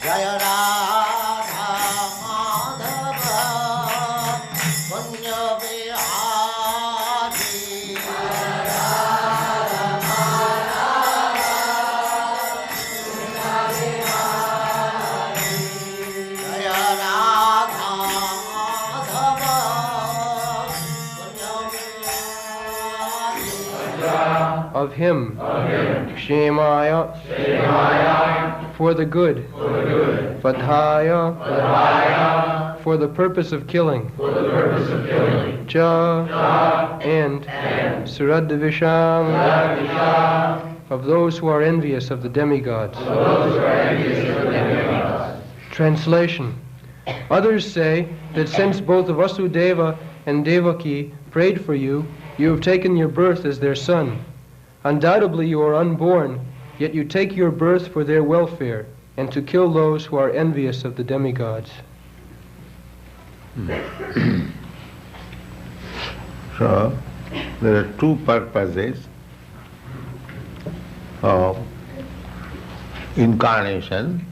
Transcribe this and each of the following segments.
Jaya Radha Madhava Kunya Bihari Jaya Radha Madhava Kunya Bihari of him, Kshemaya, for the good, Vadhaya, for the purpose of killing, Cha, and Suradvisham, of those who are envious of the demigods. Translation. Others say that since both Vasudeva and Devaki prayed for you, you have taken your birth as their son. Undoubtedly you are unborn, yet you take your birth for their welfare and to kill those who are envious of the demigods. So, there are two purposes of incarnation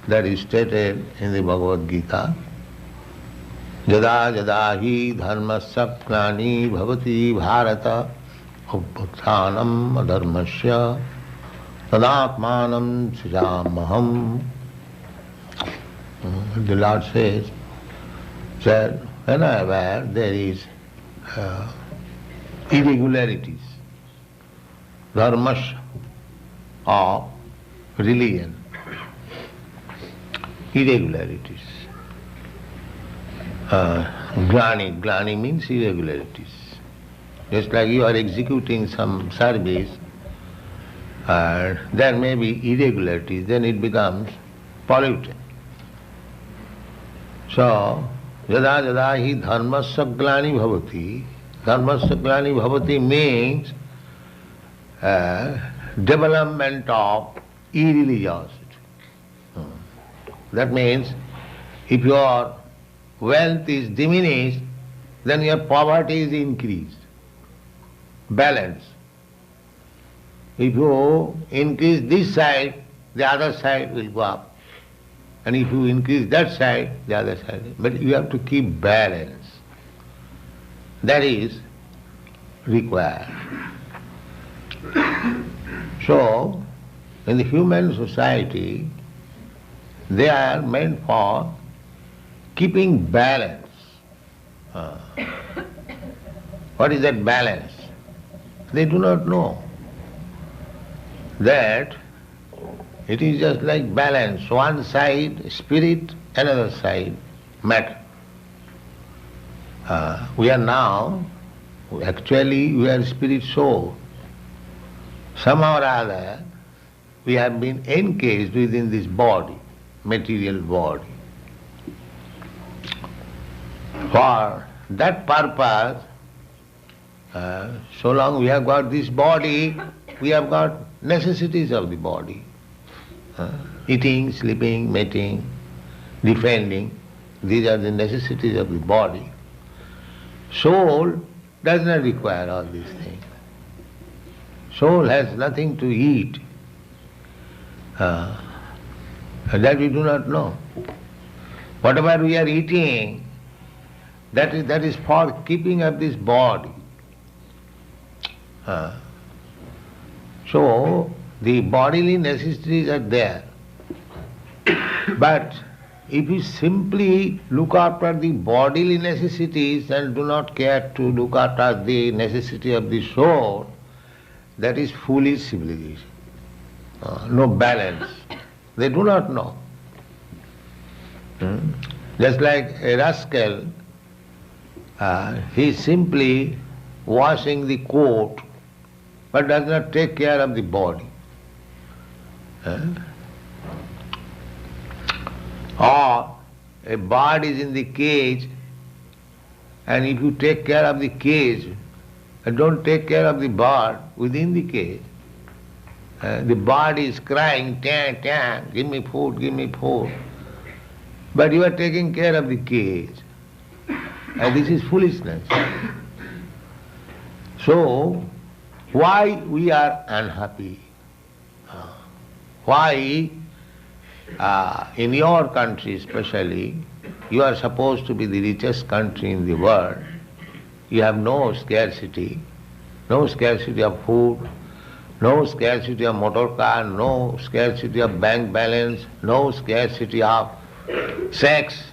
that is stated in the Bhagavad Gita. Jada jada hi dharmasya klani bhavati bharata upputhanam adharmasya tadatmanam sujamaham. The Lord says that whenever there is irregularities, dharmasya of religion, irregularities. Glani means irregularities. Just like you are executing some service, there may be irregularities, then it becomes polluted. So, jada jada hi dharmasya glani bhavati. Dharmasya glani bhavati means development of irreligiosity. That means if your wealth is diminished, then your poverty is increased. Balance. If you increase this side, the other side will go up. And if you increase that side, the other side. But you have to keep balance. That is required. So, in the human society, they are meant for keeping balance. What is that balance? They do not know. That it is just like balance. One side spirit, another side matter. We are now, actually we are spirit soul. Somehow or other, we have been encased within this body, material body. For that purpose, so long we have got this body, we have got necessities of the body. Eating, sleeping, mating, defending, these are the necessities of the body. Soul does not require all these things. Soul has nothing to eat. That we do not know. Whatever we are eating, that is for keeping up this body. So, the bodily necessities are there. But if you simply look after the bodily necessities and do not care to look after the necessity of the soul, that is foolish civilization. No balance. They do not know. Just like a rascal, he is simply washing the coat but does not take care of the body. Or a bird is in the cage, and if you take care of the cage and don't take care of the bird within the cage, the bird is crying, tang, tang, give me food, give me food. But you are taking care of the cage. And this is foolishness. So, why we are unhappy? Why in your country especially, you are supposed to be the richest country in the world. You have no scarcity of food, no scarcity of motor car, no scarcity of bank balance, no scarcity of sex.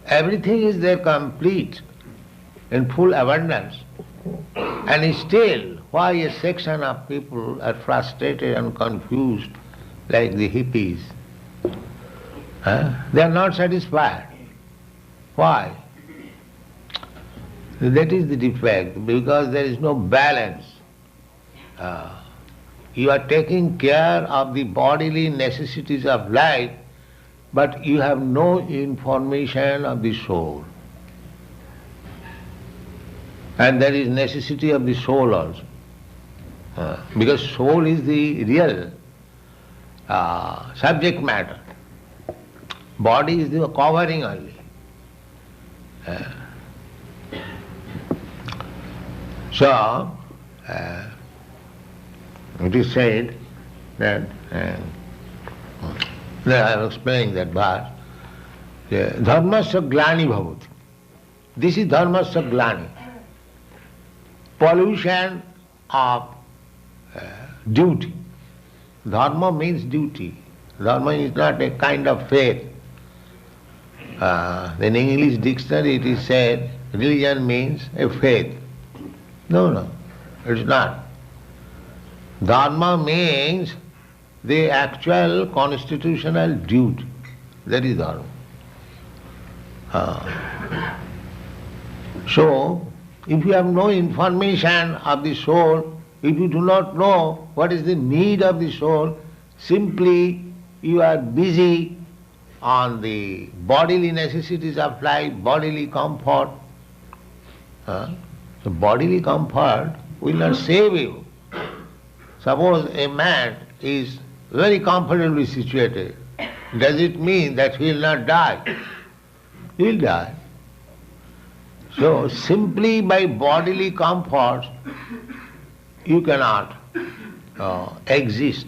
Everything is there complete, in full abundance. And still, why a section of people are frustrated and confused like the hippies? They are not satisfied. Why? That is the defect, because there is no balance. You are taking care of the bodily necessities of life, but you have no information of the soul. And there is necessity of the soul also. Because soul is the real subject matter. Body is the covering only. So, it is said that, I am explaining that verse, dharmasya glani bhavati. This is dharmasya glani. Pollution of duty. Dharma means duty. Dharma is not a kind of faith. In English dictionary it is said religion means a faith. No, it is not. Dharma means the actual constitutional duty. That is dharma. So, if you have no information of the soul, if you do not know what is the need of the soul, simply you are busy on the bodily necessities of life, bodily comfort. So bodily comfort will not save you. Suppose a man is very comfortably situated, does it mean that he will not die? He will die. So simply by bodily comfort you cannot exist.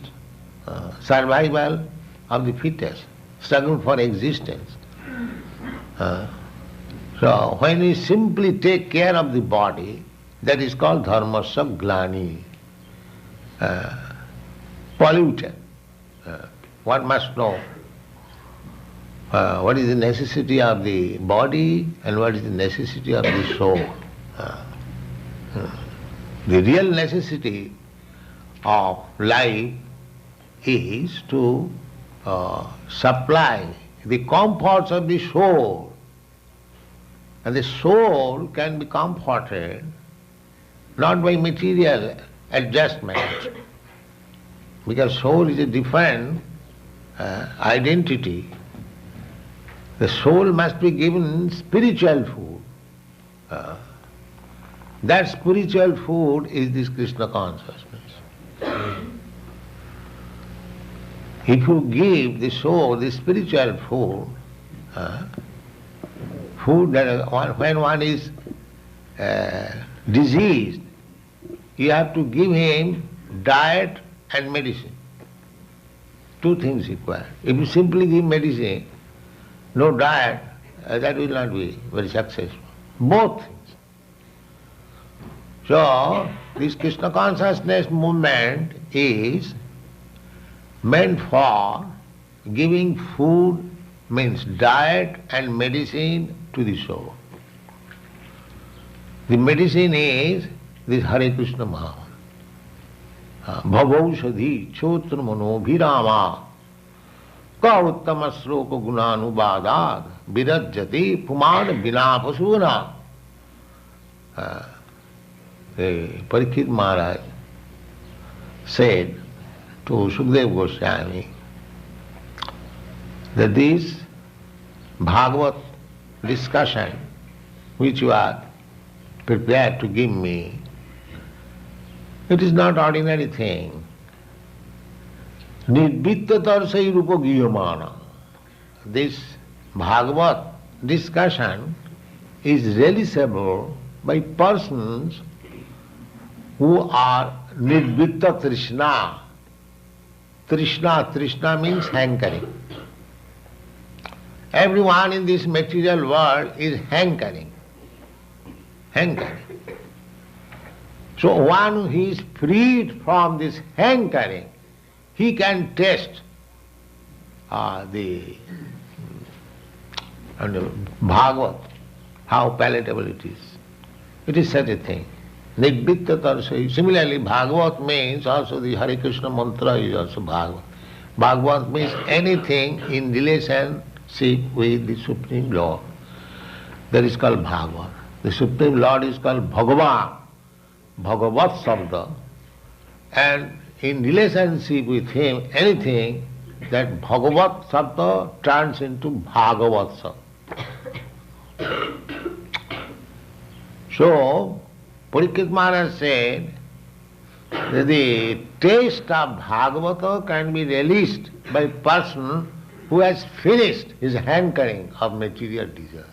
Survival of the fittest, struggle for existence. So when we simply take care of the body, that is called dharmasya glani, polluted. One must know what is the necessity of the body and what is the necessity of the soul. The real necessity of life is to supply the comforts of the soul. And the soul can be comforted not by material adjustment, because soul is a different identity. The soul must be given spiritual food. That spiritual food is this Krishna consciousness. If you give the soul the spiritual food, food that when one is diseased, you have to give him diet and medicine. Two things required. If you simply give medicine, no diet, that will not be very successful. Both things. So, this Krishna consciousness movement is meant for giving food, means diet and medicine to the soul. The medicine is this Hare Krishna Mahamantra. Bhavaushadhi chotra mano bhirama ka uttama sloka gunanubadad virajjati puman vinapasuna. Parikshit Maharaj said to Sukadeva Goswami that this Bhagavat discussion which you are prepared to give me, it is not ordinary thing. Nirvittatarsai rupa giyamana. This Bhagavat discussion is realizable by persons who are nirvitta trishna. Trishna means hankering. Everyone in this material world is hankering. Hankering. So one who is freed from this hankering, he can taste the Bhagavat, how palatable it is. It is such a thing. Nibbitta tarsai. Similarly, Bhagavat means also the Hare Krishna mantra is also Bhagavat. Bhagavat means anything in relationship with the Supreme Lord. That is called Bhagavat. The Supreme Lord is called Bhagavan, Bhagavat Sabda. And in relationship with him, anything, that Bhagavat Sabda turns into Bhagavat Sabda. So, Parikshit Maharaj said that the taste of Bhagavata can be relished by a person who has finished his hankering of material desires.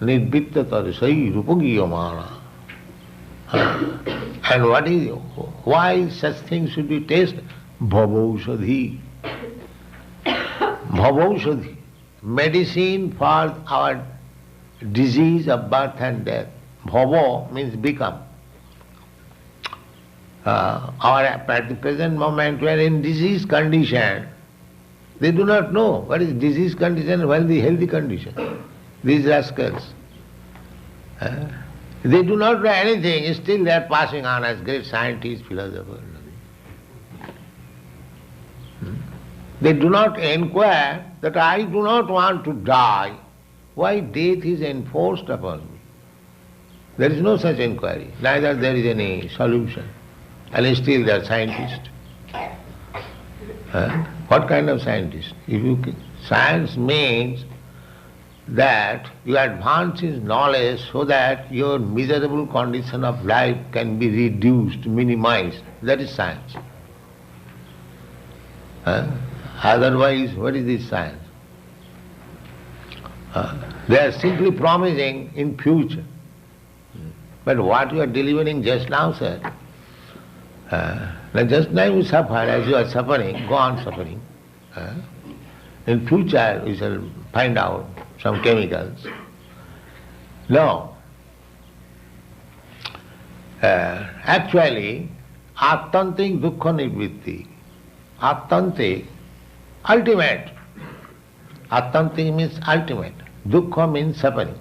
Nirvitta tarisai rupagiyamana. And why such things should be tasted? Bhavaushadhi. Bhavaushadhi. Medicine for our disease of birth and death. Bhava means become. At the present moment we are in disease condition. They do not know what is disease condition and what is the healthy condition. These rascals. They do not know anything, still they are passing on as great scientists, philosophers. They do not inquire that I do not want to die. Why death is enforced upon me? There is no such inquiry, neither there is any solution. And still they are scientists. What kind of scientist? Science means that you advance in knowledge so that your miserable condition of life can be reduced, minimized. That is science. Otherwise, what is this science? They are simply promising in future. But what you are delivering just now, sir, just now you suffer, as you are suffering, go on suffering. In future we shall find out some chemicals. No. Actually, attantik dukkha nivritti. Attantik, ultimate. Attantik means ultimate. Dukkha means suffering.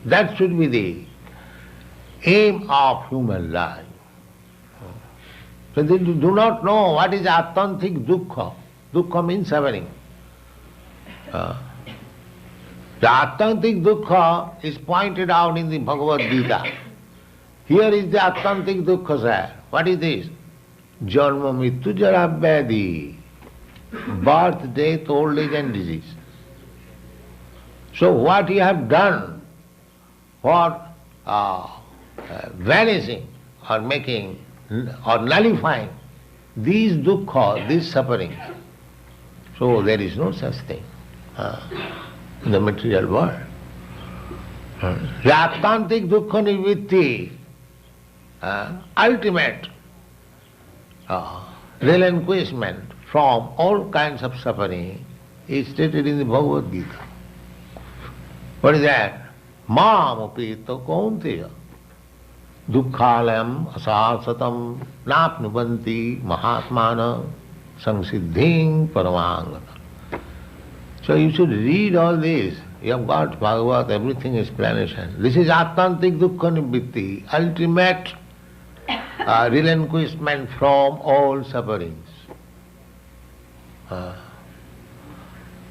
That should be the aim of human life. So they do not know what is attantik dukkha. Dukkha means suffering. The attantik dukkha is pointed out in the Bhagavad Gita. Here is the attantik dukkha, sir. What is this? Janma mittu jara vyadhi. Birth, death, old age and disease. So what you have done for vanishing or making or nullifying these dukkha, these sufferings. So there is no such thing in the material world. Attantik dukkha nivritti, ultimate relinquishment from all kinds of suffering is stated in the Bhagavad Gita. What is that? Mam apita kaunteya dukkhalayam asasatam napnubanti mahatmana samsiddhing paramangata. So you should read all this. You have got Bhagavat, everything explanation. This is attantik dukkha nivritti, ultimate relinquishment from all sufferings.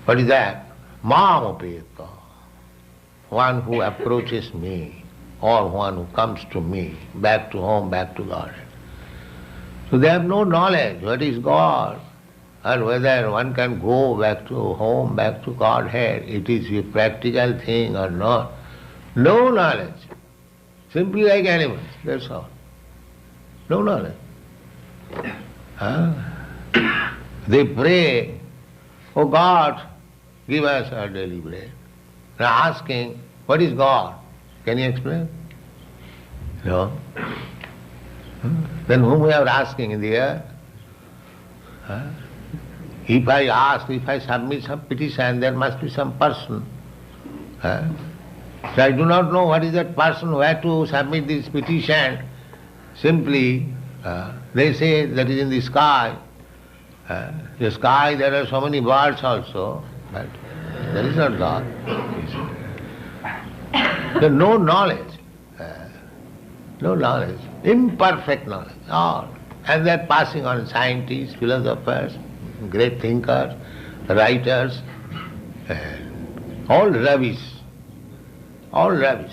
What is that? Mam apita. One who approaches me, or one who comes to me, back to home, back to God. So they have no knowledge what is God, and whether one can go back to home, back to Godhead, it is a practical thing or not. No knowledge. Simply like animals, that's all. No knowledge. They pray, oh God, give us our daily bread. They are asking, what is God? Can you explain? No. Then whom we are asking in the air? If I ask, if I submit some petition, there must be some person. So I do not know what is that person, where to submit this petition. Simply, they say that is in the sky. The sky, there are so many birds also, but there is not God. There is no knowledge. No knowledge. Imperfect knowledge. All. And they are passing on scientists, philosophers, great thinkers, writers, all rubbish. All rubbish.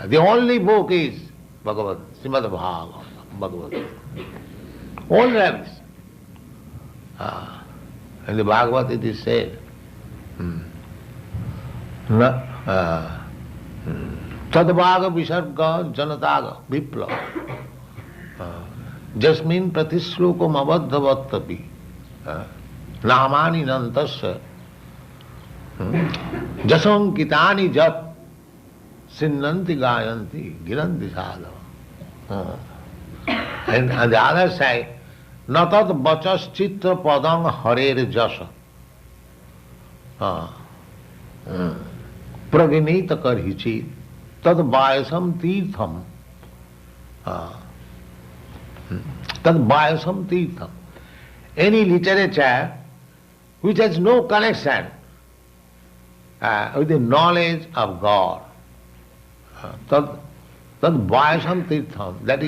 The only book is Bhagavad, Srimad Bhagavad. All rubbish. In the Bhagavad it is said, Tadvaga Visarga Janataga Vipla Jasmin Pratishlokam Abadhavatapi Namani Nantasya Jasankitani Jat Sinnanti Gayanti Giranti Sadhava. And on the other side, Natat Bachas Chitra Padang Harer Jasa Pravinita Karhichi Tad Bayasam Tirtham Tad Bayasam Tirtham. Any literature which has no connection with the knowledge of God, Tad Bayasam Tirtham, that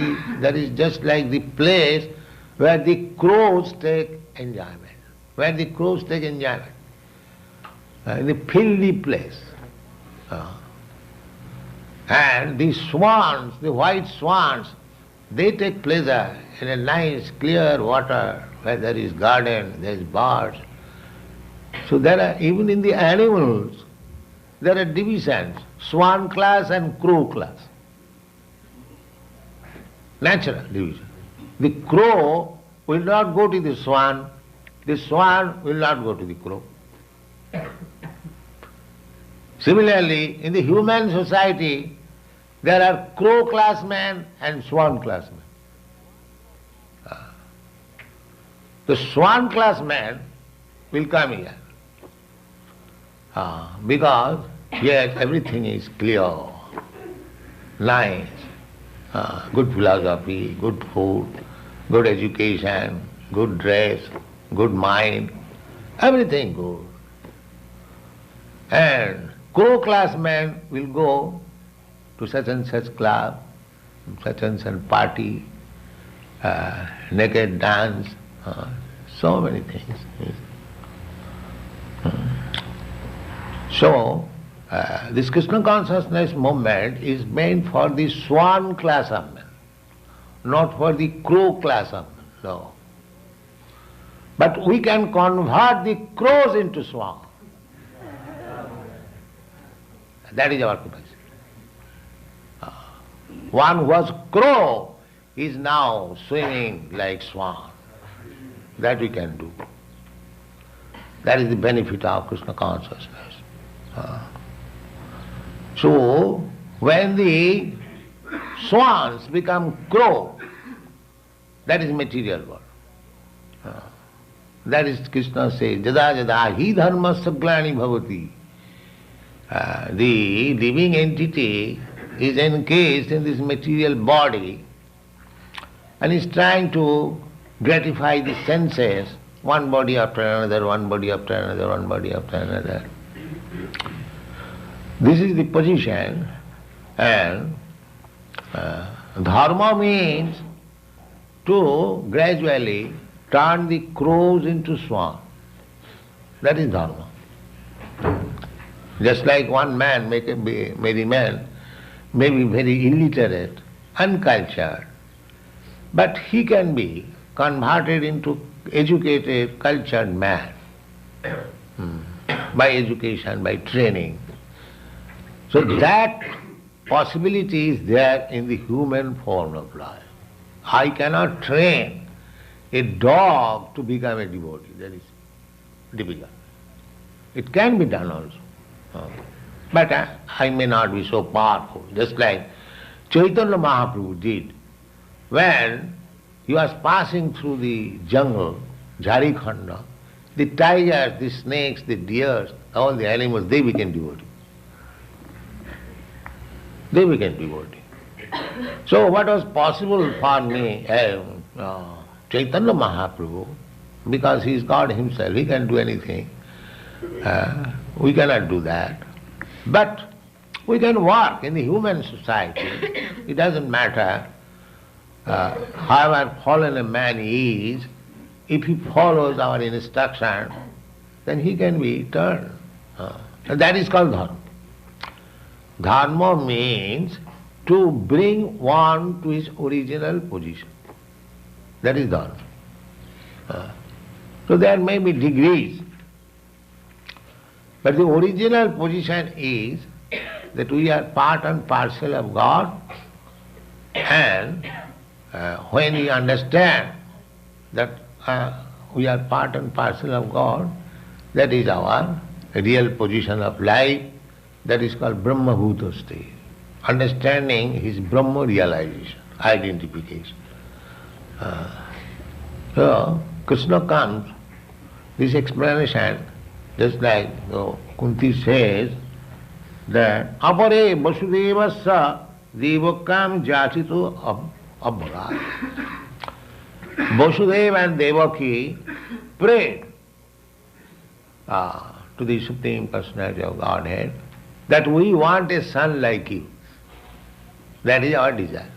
is just like the place where the crows take enjoyment. Where the crows take enjoyment. The filthy place. And the swans, the white swans, they take pleasure in a nice clear water where there is garden, there is birds. So there are, even in the animals, there are divisions, swan class and crow class. Natural division. The crow will not go to the swan will not go to the crow. Similarly, in the human society, there are crow class men and swan class men. The swan class man will come here because yes, everything is clear, nice, good philosophy, good food, good education, good dress, good mind, everything good. And crow class men will go to such and such club, such and such party, naked dance, so many things. So, this Krishna consciousness movement is meant for the swan class of men, not for the crow class of men, no. But we can convert the crows into swans. That is our capacity. One who was crow is now swimming like swan. That we can do. That is the benefit of Krishna consciousness. So, when the swans become crow, that is material world. That is Krishna says, Jada jada hi dharma saglani bhavati. The living entity is encased in this material body and is trying to gratify the senses, one body after another, one body after another, one body after another. This is the position, and dharma means to gradually turn the crows into swans. That is dharma. Just like one man, maybe man, may be very illiterate, uncultured, but he can be converted into educated, cultured man by education, by training. So that possibility is there in the human form of life. I cannot train a dog to become a devotee. That is difficult. It can be done also. But I may not be so powerful, just like Chaitanya Mahaprabhu did when he was passing through the jungle, Jharikhanda, the tigers, the snakes, the deers, all the animals, they became devotees. They became devotees. So what was possible for me, Chaitanya Mahaprabhu, because he is God himself, he can do anything. We cannot do that. But we can work in the human society. It doesn't matter however fallen a man is, if he follows our instruction, then he can be turned. And that is called dharma. Dharma means to bring one to his original position. That is dharma. So there may be degrees, but the original position is that we are part and parcel of God, and when we understand that we are part and parcel of God, that is our real position of life, that is called Brahma-bhuta state. Understanding his Brahma realization, identification. So Krishna comes, this explanation, just like Kunti says, that apare vasudevasya devakam jachito abhagat. Vasudeva and Devaki prayed to the Supreme Personality of Godhead that we want a son like you. That is our desire.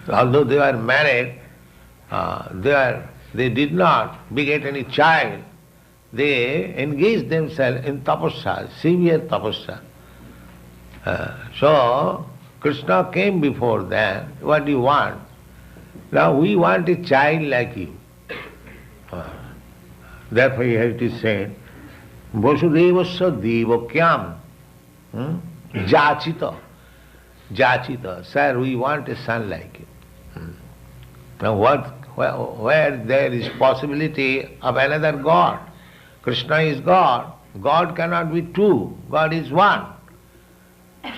Although they were married, they did not beget any child. They engaged themselves in tapasya, severe tapasya. So Krishna came before them. What do you want? Now we want a child like you. Therefore it is said, Vasudevasya devakyam jachita. Jachita. Sir, we want a son like you. Now where there is possibility of another God? Krishna is God. God cannot be two. God is one.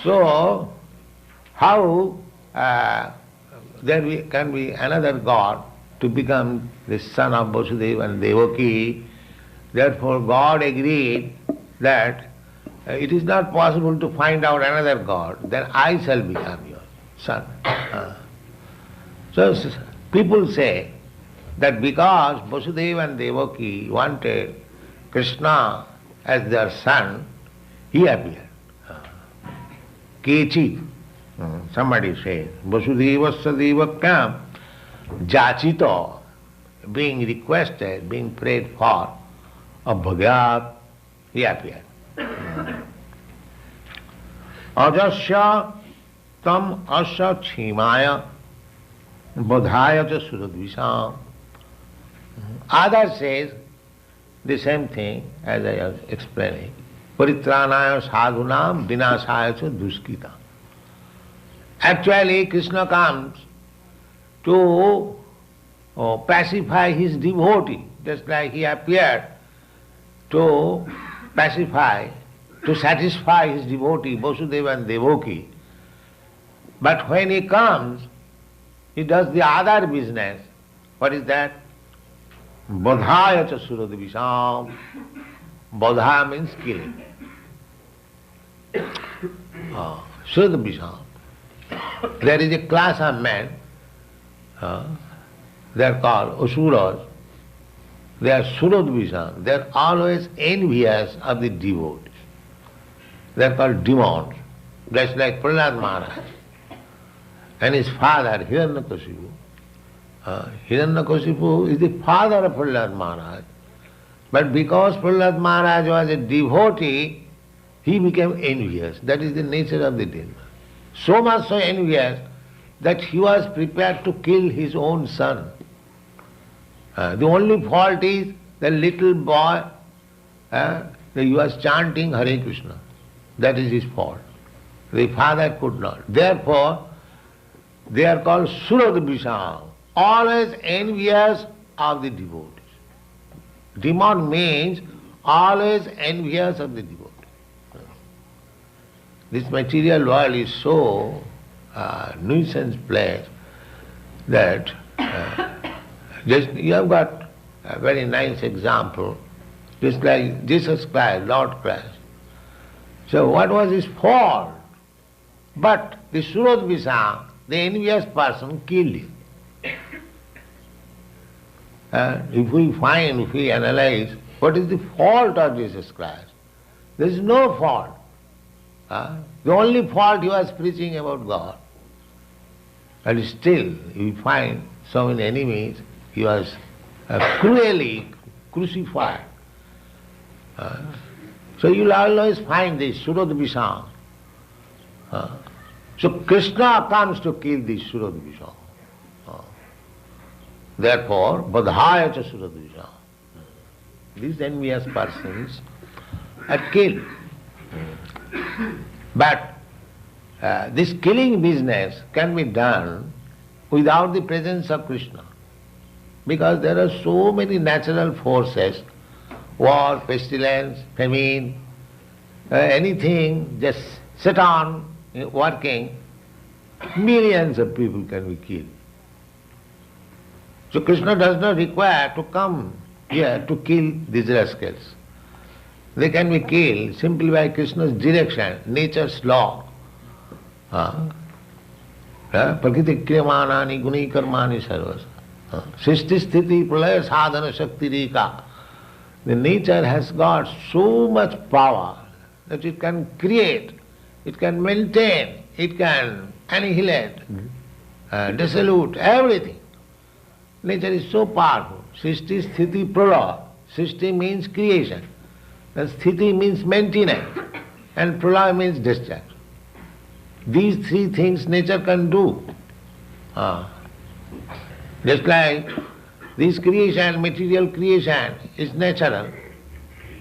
So how there can be another God to become the son of Vasudeva and Devaki? Therefore God agreed that it is not possible to find out another God, then I shall become your son. So people say that because Vasudeva and Devaki wanted Krishna as their son, he appeared. Kechi, somebody says, Vasudevasya devakam jachito, being requested, being prayed for, abhagat, he appeared. Ajasya tam asya chimaya bodhaya cha suradvisham. Others says the same thing as I was explaining. Paritranaya sadhunam vinasaya cha duskita. Actually Krishna comes to pacify his devotee, just like he appeared to pacify, to satisfy his devotee, Vasudeva and Devaki. But when he comes, he does the other business. What is that? Bodhaya cha suradvisham. Bodha means killing. Suradvisham. There is a class of men, they are called asuras. They are suradvisham. They are always envious of the devotees. They are called demons. Just like Prahlad Maharaj and his father Hiranyakashipu. Hiranyakashipu is the father of Prahlad Maharaj. But because Prahlad Maharaj was a devotee, he became envious. That is the nature of the demon. So much so envious that he was prepared to kill his own son. The only fault is the little boy, he was chanting Hare Krishna. That is his fault. The father could not. Therefore, they are called Suradvisham, always envious of the devotees. Demon means always envious of the devotee. This material world is so nuisance place that just you have got a very nice example, just like Jesus Christ, Lord Christ. So what was his fault? But the Surodvisa, the envious person, killed him. If we analyze what is the fault of Jesus Christ, there is no fault. The only fault he was preaching about God. And still we find so many enemies, he was cruelly crucified. So you will always find this Surodvisa. So Krishna comes to kill this Surodvisa. Therefore, Badhaya cha Surodvisa. These envious persons are killed. But this killing business can be done without the presence of Krishna. Because there are so many natural forces, war, pestilence, famine, anything, just sit on working, millions of people can be killed. So Krishna does not require to come here to kill these rascals. They can be killed simply by Krishna's direction, nature's law. Prakriti kriyamanani guni karmani sarvas. Srishti sthiti pralaya sadhana shakti rika. The nature has got so much power that it can create, it can maintain, it can annihilate, dissolute everything. Nature is so powerful. Srishti sthiti pralaya. Srishti means creation. And sthiti means maintenance. And pralaya means discharge. These three things nature can do. Just like this creation, material creation is natural,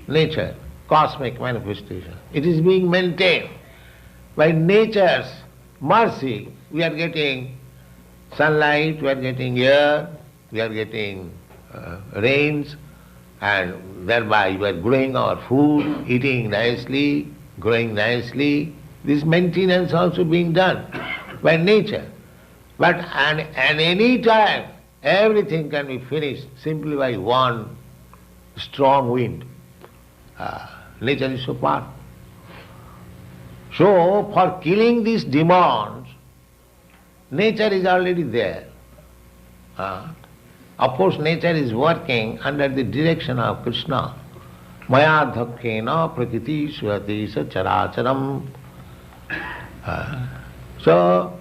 nature, cosmic manifestation. It is being maintained. By nature's mercy, we are getting sunlight, we are getting air, we are getting rains, and thereby we are growing our food, eating nicely, growing nicely. This maintenance also being done by nature. But at any time, everything can be finished simply by one strong wind. Nature is so powerful. So, for killing these demons, nature is already there. Of course, nature is working under the direction of Krishna. Maya dhakkena prakriti surati sa characharam. So,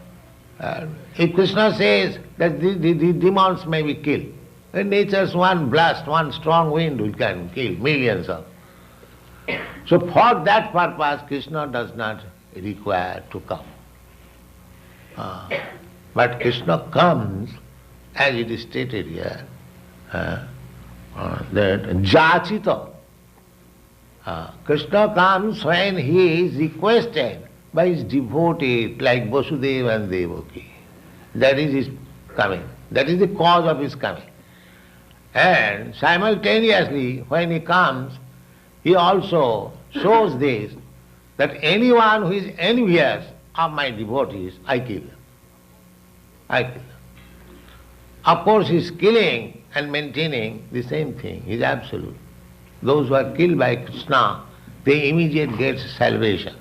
if Krishna says that the demons may be killed, then nature's one blast, one strong wind will can kill millions of. So for that purpose, Krishna does not require to come. But Krishna comes, as it is stated here, that jachita. Krishna comes when he is requested by his devotees like Vasudeva and Devaki. That is his coming. That is the cause of his coming. And simultaneously, when he comes, he also shows this, that anyone who is envious of my devotees, I kill them. I kill them. Of course, he is killing and maintaining the same thing. He is absolute. Those who are killed by Krishna, they immediately get salvation,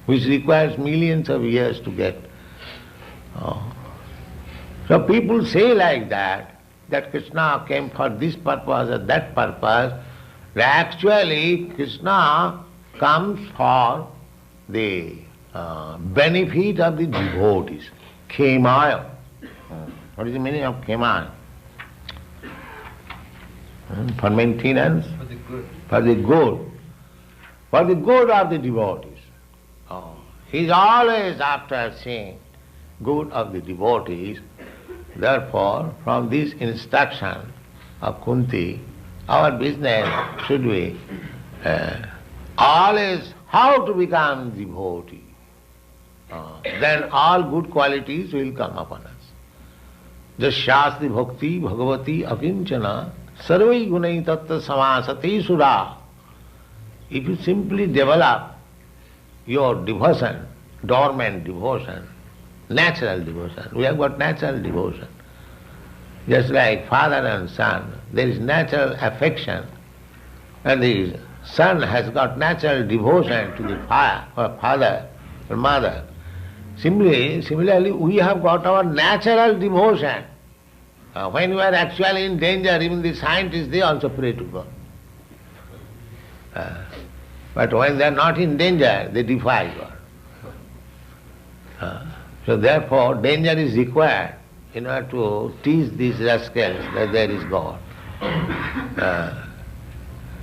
which requires millions of years to get. So people say like that Krishna came for this purpose or that purpose. Actually, Krishna comes for the benefit of the devotees. Khemaya. What is the meaning of khemaya? For maintenance? For the good. For the good. For the good of the devotees. He is always after seeing good of the devotees. Therefore, from this instruction of Kunti, our business should be always how to become devotee. Then all good qualities will come upon us. Jasyasti bhakti bhagavati akinchana sarvai gunai tattva samasati sura. If you simply develop your devotion, dormant devotion, natural devotion, we have got natural devotion. Just like father and son, there is natural affection, and the son has got natural devotion to the father or mother. Similarly, we have got our natural devotion. When we are actually in danger, even the scientists, they also pray to God. But when they are not in danger, they defy God. So therefore, danger is required in order to teach these rascals that there is God.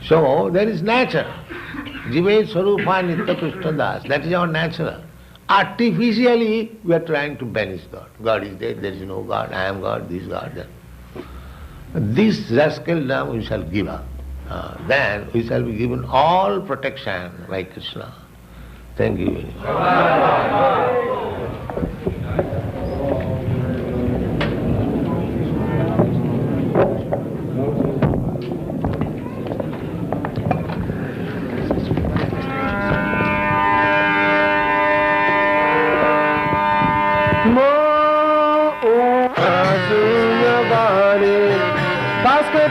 So there is nature. Jive Swarupa Nitya Krishna Das. That is our natural. Artificially, we are trying to banish God. God is there is no God, I am God, this God, that. This rascaldom we shall give up. Then we shall be given all protection by Krishna. Thank you very much. Bhaskar